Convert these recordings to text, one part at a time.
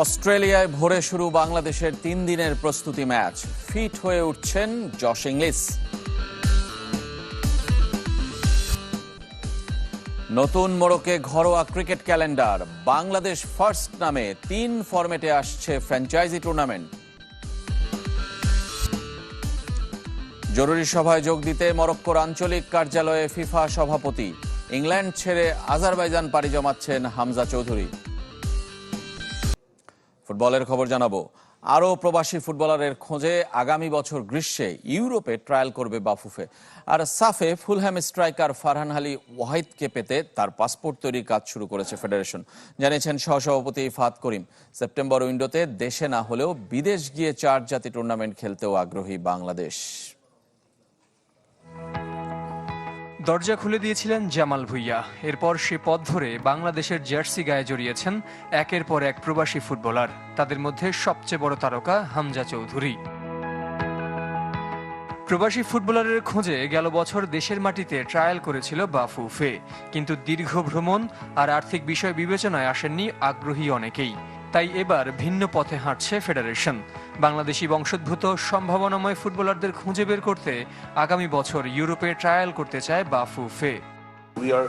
অস্ট্রেলিয়ায় ভোরে শুরু বাংলাদেশের 3 দিনের প্রস্তুতি ম্যাচ। ফিট হয়ে উঠছেন জশ ইংলিশ। নতুন মোড়কে ঘরোয়া ক্রিকেট ক্যালেন্ডার। বাংলাদেশ ফার্স্ট নামে 3 ফরম্যাটে আসছে ফ্র্যাঞ্চাইজি টুর্নামেন্ট। জরুরি সভায় যোগ দিতে মরক্কোর আঞ্চলিক কার্যালয়ে ফিফা সভাপতি। ইংল্যান্ড ছেড়ে আজারবাইজান পাড়ি জমাচ্ছেন হামজা চৌধুরী। ফুটবলের খবর জানাবো। আরও প্রবাসী ফুটবলারের খোঁজে আগামী বছর গ্রীষ্মে ইউরোপে ট্রায়াল করবে বাফুফে। আর সাফে ফুলহ্যাম স্ট্রাইকার ফারহান আলী ওয়াহিদকে পেতে তার পাসপোর্ট তৈরির কাজ শুরু করেছে ফেডারেশন, জানিয়েছেন সহসভাপতি ফাহাদ করিম। সেপ্টেম্বর উইন্ডোতে দেশে না হলেও বিদেশ গিয়ে 4 জাতি টুর্নামেন্ট খেলতেও আগ্রহী বাংলাদেশ। দরজা খুলে দিয়েছিলেন জামাল ভুঁইয়া। এরপর সে পথ ধরে বাংলাদেশের জার্সি গায়ে জড়িয়েছেন একের পর এক প্রবাসী ফুটবলার। তাদের মধ্যে সবচেয়ে বড় তারকা হামজা চৌধুরী। প্রবাসী ফুটবলারের খোঁজে গেল বছর দেশের মাটিতে ট্রায়াল করেছিল বাফুফে, কিন্তু দীর্ঘ ভ্রমণ আর আর্থিক বিষয় বিবেচনায় আসেননি আগ্রহী অনেকেই। তাই এবার ভিন্ন পথে হাঁটছে ফেডারেশন। বাংলাদেশি বংশোদ্ভূত সম্ভাবনাময় ফুটবলারদের খুঁজে বের করতে আগামী বছর ইউরোপে ট্রায়াল করতে চায় Bafufe. We are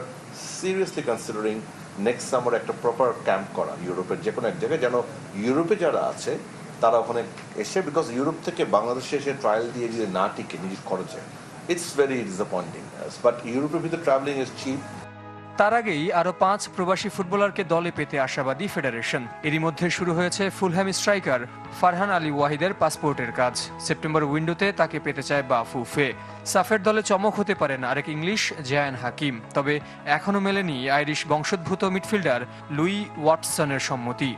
seriously considering next summer একটা প্রপার ক্যাম্প করা ইউরোপের যে কোনো এক জায়গায়, যেন ইউরোপে যারা আছে তারা ওখানে এসে, বিকজ ইউরোপ থেকে বাংলাদেশে এসে ট্রায়াল দিয়ে যদি না টিকে নিজের খরচে, ইটস ভেরি ডিসঅ্যাপয়েন্টিং। বাট ইউরোপের ভিতরে ট্রাভেলিং ইজ চিপ। তার আগেই আরও 5 প্রবাসী ফুটবলারকে দলে পেতে আশাবাদী ফেডারেশন। এরই মধ্যে শুরু হয়েছে ফুলহ্যাম স্ট্রাইকার ফারহান আলী ওয়াহিদের পাসপোর্টের কাজ। সেপ্টেম্বর উইন্ডোতে তাকে পেতে চায় বাফুফে। সাফের দলে চমক হতে পারেন আরেক ইংলিশ জায়ান হাকিম, তবে এখনও মেলেনি আইরিশ বংশোদ্ভূত মিডফিল্ডার লুই ওয়াটসনের সম্মতি।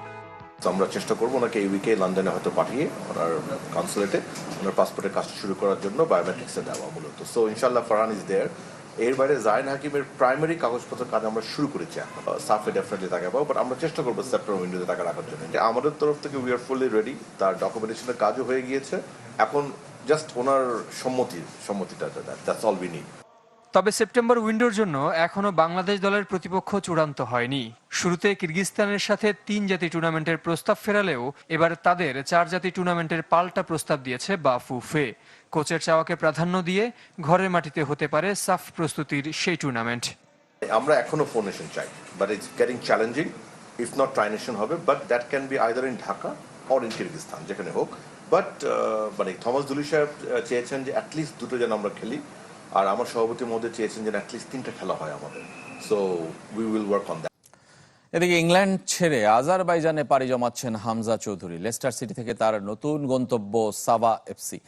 আমরা চেষ্টা করবো ওনাকে এই উইকে লন্ডনে হয়তো পাঠিয়ে ওনার কনসুলেটে ওনার পাসপোর্টের কাজটা শুরু করার জন্য বায়োমেট্রিক্সে দেওয়া মূলত। সো ইনশাল্লাহ ফারহান ইজ দেয়ার। এর বাইরে জায়ান হাকিমের প্রাইমারি কাগজপত্র কাজ আমরা শুরু করেছি এখন। সাফে ডেফিনেটলি তাকে পাবো, বাট আমরা চেষ্টা করবো সেপ্টেম্বর উইন্ডোতে তাকে রাখার জন্য। আমাদের তরফ থেকে উই আর ফুললি রেডি। তার ডকুমেন্টেশনের কাজও হয়ে গিয়েছে, এখন জাস্ট ওনার সম্মতিটা, দ্যাটস অল উই নিড। তবে সেপ্টেম্বর উইন্ডোর জন্য এখনও বাংলাদেশ দলের প্রতিপক্ষ চূড়ান্ত হয়নি। শুরুতে কিরগিজস্তানের সাথে 3 জাতি টুর্নামেন্টের প্রস্তাব ফেরালেও এবার তাদের 4 জাতি টুর্নামেন্টের পাল্টা প্রস্তাব দিয়েছে বাফুফে। কোচের চাওয়াকে প্রাধান্য দিয়ে ঘরের মাটিতে হতে পারে সাফ প্রস্তুতির সেই টুর্নামেন্ট। আমরা এখনো 4 নেশন চাই, but it's getting challenging. If not tri nation হবে, but that can be either in Dhaka or in Kyrgyzstan, যেখানে হোক। বাট মানে থমাস দুলি সাহেব চেয়েছেন যে অ্যাটলিস্ট 2টো যেন আমরা খেলি, আর আমার সভাপতির মধ্যে চেয়েছেন যে অ্যাটলিস্ট 3টা খেলা হয় আমাদের। So we will work on that. এদিকে ইংল্যান্ড ছেড়ে আজারবাইজানে পাড়ি জমাচ্ছেন হামজা চৌধুরী। লেস্টার সিটি থেকে তার নতুন গন্তব্য সাবা এফসি।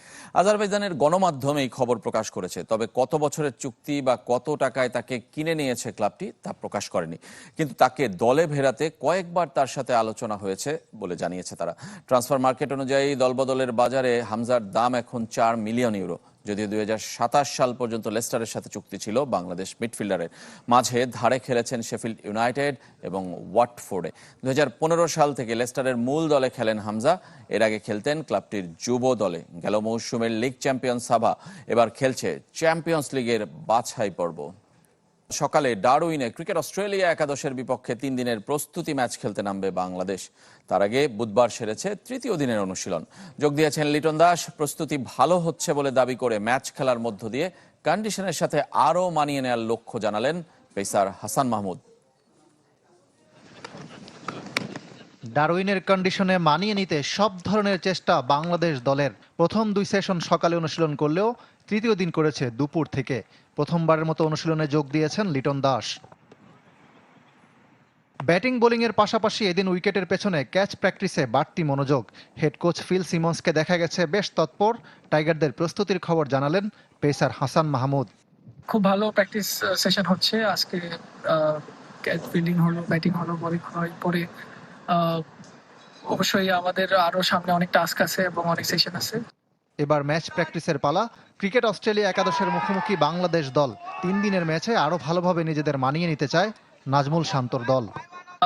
আজারবাইজানের গণমাধ্যম এই খবর প্রকাশ করেছে, তবে কত বছরের চুক্তি বা কত টাকায় তাকে কিনে নিয়েছে ক্লাবটি তা প্রকাশ করেনি। কিন্তু তাকে দলে ফেরাতে কয়েকবার তার সাথে আলোচনা হয়েছে বলে জানিয়েছে তারা। ট্রান্সফার মার্কেট অনুযায়ী দলবদলের বাজারে হামজার দাম এখন 4 মিলিয়ন ইউরো। যদিও 2027 সাল পর্যন্ত লেস্টারের সাথে চুক্তি ছিল বাংলাদেশ মিডফিল্ডারের। মাঝে ধারে খেলেছেন শেফিল্ড ইউনাইটেড এবং ওয়াটফোর্ডে। 2015 সাল থেকে লেস্টারের মূল দলে খেলেন হামজা। এর আগে খেলতেন ক্লাবটির যুব দলে। গেল মৌসুমের লিগ চ্যাম্পিয়ন সাবা এবার খেলছে চ্যাম্পিয়ন্স লিগের বাছাই পর্ব। সকালে ডারউইনে ক্রিকেট অস্ট্রেলিয়া একাদশের বিপক্ষে 3 দিনের প্রস্তুতি ম্যাচ খেলতে নামবে বাংলাদেশ। তার আগে বুধবার সেরেছে 3য় দিনের অনুশীলন। যোগ দিয়েছেন লিটন দাস। প্রস্তুতি ভালো হচ্ছে বলে দাবি করে ম্যাচ খেলার মধ্য দিয়ে কন্ডিশনের সাথে আরও মানিয়ে নেওয়ার লক্ষ্য জানালেন পেসার হাসান মাহমুদ। ডারউইনের কন্ডিশনে মানিয়ে নিতে সব ধরনের চেষ্টা বাংলাদেশ দলের। প্রথম 2 সেশন সকালে অনুশীলন করলেও 3য় দিন করেছে দুপুর থেকে। প্রথমবারের মতো অনুশীলনে যোগ দিয়েছেন লিটন দাস। ব্যাটিং বোলিংয়ের পাশাপাশি এদিন উইকেটের পেছনে ক্যাচ প্র্যাকটিসে বাড়তি মনোযোগ। হেড কোচ ফিল সিমন্সকে দেখা গেছে বেশ তৎপর। টাইগারদের প্রস্তুতির খবর জানালেন পেসার হাসান মাহমুদ। খুব ভালো প্র্যাকটিস সেশন হচ্ছে আজকে। ক্যাচ ফিল্ডিং হলো, ব্যাটিং হলো, বোলিং হয় পরে। অবশ্যই আমাদের আরো সামনে অনেক টাস্ক আছে এবং অনেক সেশন আছে। এবার ম্যাচ প্র্যাকটিসের পালা। ক্রিকেট অস্ট্রেলিয়া একাদশের মুখোমুখি বাংলাদেশ দল। 3 দিনের ম্যাচে আরো ভালোভাবে নিজেদের মানিয়ে নিতে চায় নাজমুল শান্তর দল।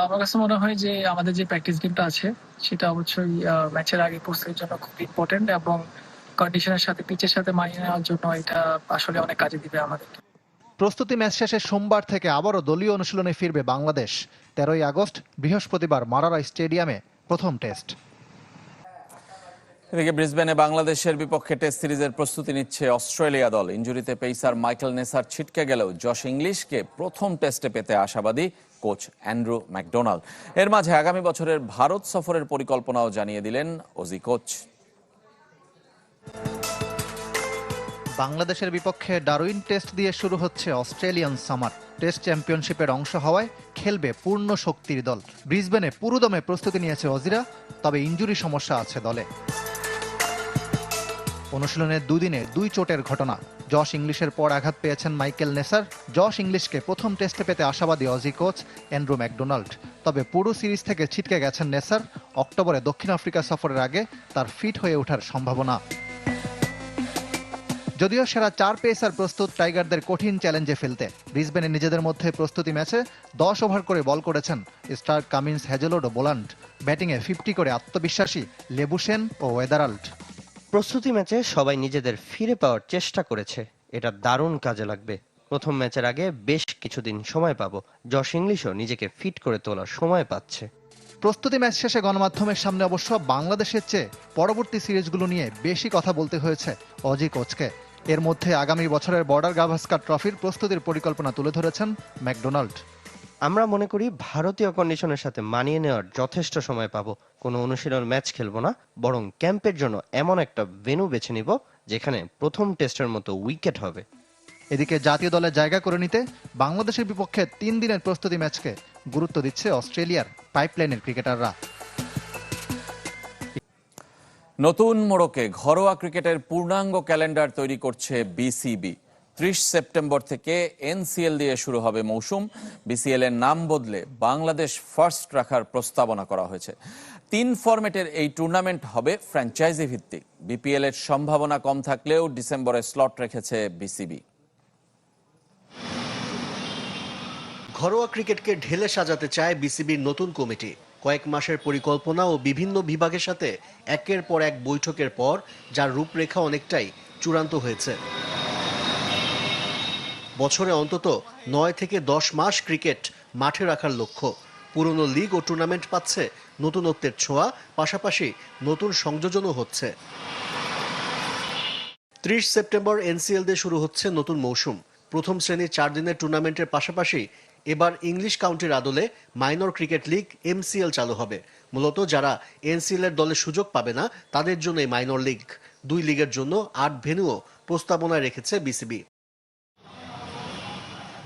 আমার কাছে মনে হয় যে আমাদের যে প্র্যাকটিস গেমটা আছে সেটা অবশ্যই ম্যাচের আগে প্রস্তুতির জন্য খুব ইম্পর্টেন্ট, এবং কন্ডিশনের সাথে পিচের সাথে মানিয়ে নেওয়ার জন্য এটা আসলে অনেক কাজে দিবে আমাদের। প্রস্তুতি ম্যাচ শেষে সোমবার থেকে আবারও দলীয় অনুশীলনে ফিরবে বাংলাদেশ। 13ই আগস্ট বৃহস্পতিবার মারারা স্টেডিয়ামে প্রথম টেস্ট। এদিকে ব্রিসবেনে বাংলাদেশের বিপক্ষে টেস্ট সিরিজের প্রস্তুতি নিচ্ছে অস্ট্রেলিয়া দল। ইনজুরিতে পেসার মাইকেল নেসার ছিটকে গেলেও জশ ইংলিশকে প্রথম টেস্টে পেতে আশাবাদী কোচ অ্যান্ড্রু ম্যাকডোনাল্ড। এর মাঝে আগামী বছরের ভারত সফরের পরিকল্পনাও জানিয়ে দিলেন অজি কোচ। বাংলাদেশের বিপক্ষে ডারউইন টেস্ট দিয়ে শুরু হচ্ছে অস্ট্রেলিয়ান সামার। টেস্ট চ্যাম্পিয়নশিপের অংশ হওয়ায় খেলবে পূর্ণ শক্তির দল। ব্রিসবেনে পুরোদমে প্রস্তুতি নিয়েছে অজিরা, তবে ইনজুরি সমস্যা আছে দলে। অনুশীলনের দুদিনে 2 চোটের ঘটনা। জশ ইংলিশের পর আঘাত পেয়েছেন মাইকেল নেসার। জশ ইংলিশকে প্রথম টেস্টে পেতে আশাবাদী অজি কোচ অ্যান্ড্রু ম্যাকডোনাল্ড। তবে পুরো সিরিজ থেকে ছিটকে গেছেন নেসার। অক্টোবরে দক্ষিণ আফ্রিকা সফরের আগে তার ফিট হয়ে ওঠার সম্ভাবনা। যদিও সেরা 4 পেসার প্রস্তুত টাইগারদের কঠিন চ্যালেঞ্জে ফেলতে। ব্রিসবেনে নিজেদের মধ্যে প্রস্তুতি ম্যাচে 10 ওভার করে বল করেছেন স্টার্ক, কামিন্স, হ্যাজেলউড ও বোলান্ড। ব্যাটিংয়ে 50 করে আত্মবিশ্বাসী লেবুশেন ও ওয়েদারাল্ড। প্রস্তুতি ম্যাচে সবাই নিজেদের ফিরে পাওয়ার চেষ্টা করেছে, এটা দারুণ কাজে লাগবে। প্রথম ম্যাচের আগে বেশ কিছুদিন সময় পাবো। জশ ইংলিশও নিজেকে ফিট করে তোলার সময় পাচ্ছে। প্রস্তুতি ম্যাচ শেষে গণমাধ্যমের সামনে অবশ্য বাংলাদেশের চেয়ে পরবর্তী সিরিজগুলো নিয়ে বেশি কথা বলতে হয়েছে অজি কোচকে। এর মধ্যে আগামী বছরের বর্ডার গাভাস্কার ট্রফির প্রস্তুতির পরিকল্পনা তুলে ধরেছেন ম্যাকডোনাল্ড। আমরা মনে করি ভারতীয় কন্ডিশনের সাথে মানিয়ে নেওয়ার যথেষ্ট সময় পাবো। কোনো অনুশীলন ম্যাচ খেলবো না, বরং ক্যাম্পের জন্য এমন একটা ভেন্যু বেছে নিব যেখানে প্রথম টেস্টের মতো উইকেট হবে। এদিকে জাতীয় দলে জায়গা করে নিতে বাংলাদেশের বিপক্ষে 3 দিনের প্রস্তুতি ম্যাচকে গুরুত্ব দিচ্ছে অস্ট্রেলিয়ার পাইপলাইনের ক্রিকেটাররা। নতুন মোড়কে ঘরোয়া ক্রিকেটের পূর্ণাঙ্গ ক্যালেন্ডার তৈরি করছে বিসিবি। 30 সেপ্টেম্বর থেকে এনসিএল দিয়ে শুরু হবে মৌসুম। বিসিএল এর নাম বদলে বাংলাদেশ ফার্স্ট রাখার প্রস্তাবনা করা হয়েছে। 3 ফরম্যাটের এই টুর্নামেন্ট হবে ফ্র্যাঞ্চাইজি ভিত্তিক। বিপিএল এর সম্ভাবনা কম থাকলেও ডিসেম্বরে স্লট রেখেছে বিসিবি। ঘরোয়া ক্রিকেটকে ঢেলে সাজাতে চায় বিসিবির নতুন কমিটি। কয়েক মাসের পরিকল্পনা ও বিভিন্ন বিভাগের সাথে একের পর এক বৈঠকের পর যার রূপরেখা অনেকটাই চূড়ান্ত হয়েছে। বছরে অন্তত 9 থেকে 10 মাস ক্রিকেট মাঠে রাখার লক্ষ্য। পুরনো লিগ ও টুর্নামেন্ট পাচ্ছে নতুনত্বের ছোঁয়া, পাশাপাশি নতুন সংযোজনও হচ্ছে। 30 সেপ্টেম্বর এনসিএল দিয়ে শুরু হচ্ছে নতুন মৌসুম। প্রথম শ্রেণীর 4 দিনের টুর্নামেন্টের পাশাপাশি এবার ইংলিশ কাউন্টির আদলে মাইনর ক্রিকেট লিগ এমসিএল চালু হবে। মূলত যারা এনসিএল এর দলে সুযোগ পাবে না তাদের জন্য এই মাইনর লিগ। 2 লিগের জন্য 8 ভেন্যুও প্রস্তাবনায় রেখেছে বিসিবি।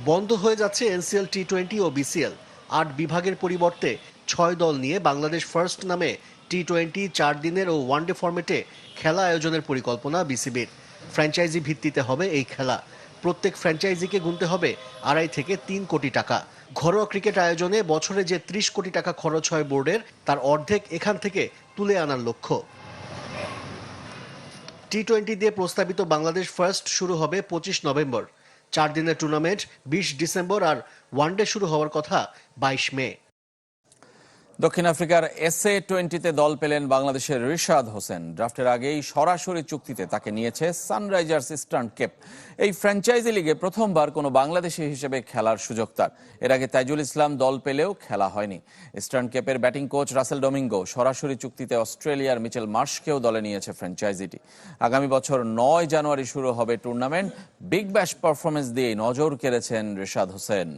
বন্ধ হয়ে যাচ্ছে এনসিএল টি20 ও বিসিএল। 8 বিভাগের পরিবর্তে 6 দল নিয়ে বাংলাদেশ ফার্স্ট নামে টি20 4 দিনের ও ওয়ানডে ফরম্যাটে খেলা আয়োজনের পরিকল্পনা বিসিবির। ফ্র্যাঞ্চাইজি ভিত্তিতে হবে এই খেলা। প্রত্যেক ফ্র্যাঞ্চাইজিকে গুনতে হবে 2.5 থেকে 3 কোটি টাকা। ঘরোয়া ক্রিকেট আয়োজনে বছরে যে 30 কোটি টাকা খরচ হয় বোর্ডের, তার অর্ধেক এখান থেকে তুলে আনার লক্ষ্য। টি20 দিয়ে প্রস্তাবিত বাংলাদেশ ফার্স্ট শুরু হবে 25 নভেম্বর। 4 দিনের টুর্নামেন্ট 20 ডিসেম্বর আর ওয়ানডে শুরু হওয়ার কথা 22 মে। দক্ষিণ আফ্রিকার SA20-তে দল পেলেন বাংলাদেশের রিশাদ হোসেন। ড্রাফটের আগেই সরাসরি চুক্তিতে তাকে নিয়েছে সানরাইজার্স ইস্টার্ন কেপ। এই ফ্র্যাঞ্চাইজি লিগে প্রথমবার কোনো বাংলাদেশি হিসেবে খেলার সুযোগ তার। এর আগে তাইজুল ইসলাম দল পেলেও খেলা হয়নি। ইস্টার্ন কেপের ব্যাটিং কোচ রাসেল ডোমিঙ্গো সরাসরি চুক্তিতে অস্ট্রেলিয়ার মিচেল মার্শকেও দলে নিয়েছে ফ্র্যাঞ্চাইজিটি। আগামী বছর 9 জানুয়ারি শুরু হবে টুর্নামেন্ট। বিগ ব্যাশ পারফরমেন্স দিয়ে নজর কেড়েছেন রিশাদ হোসেন।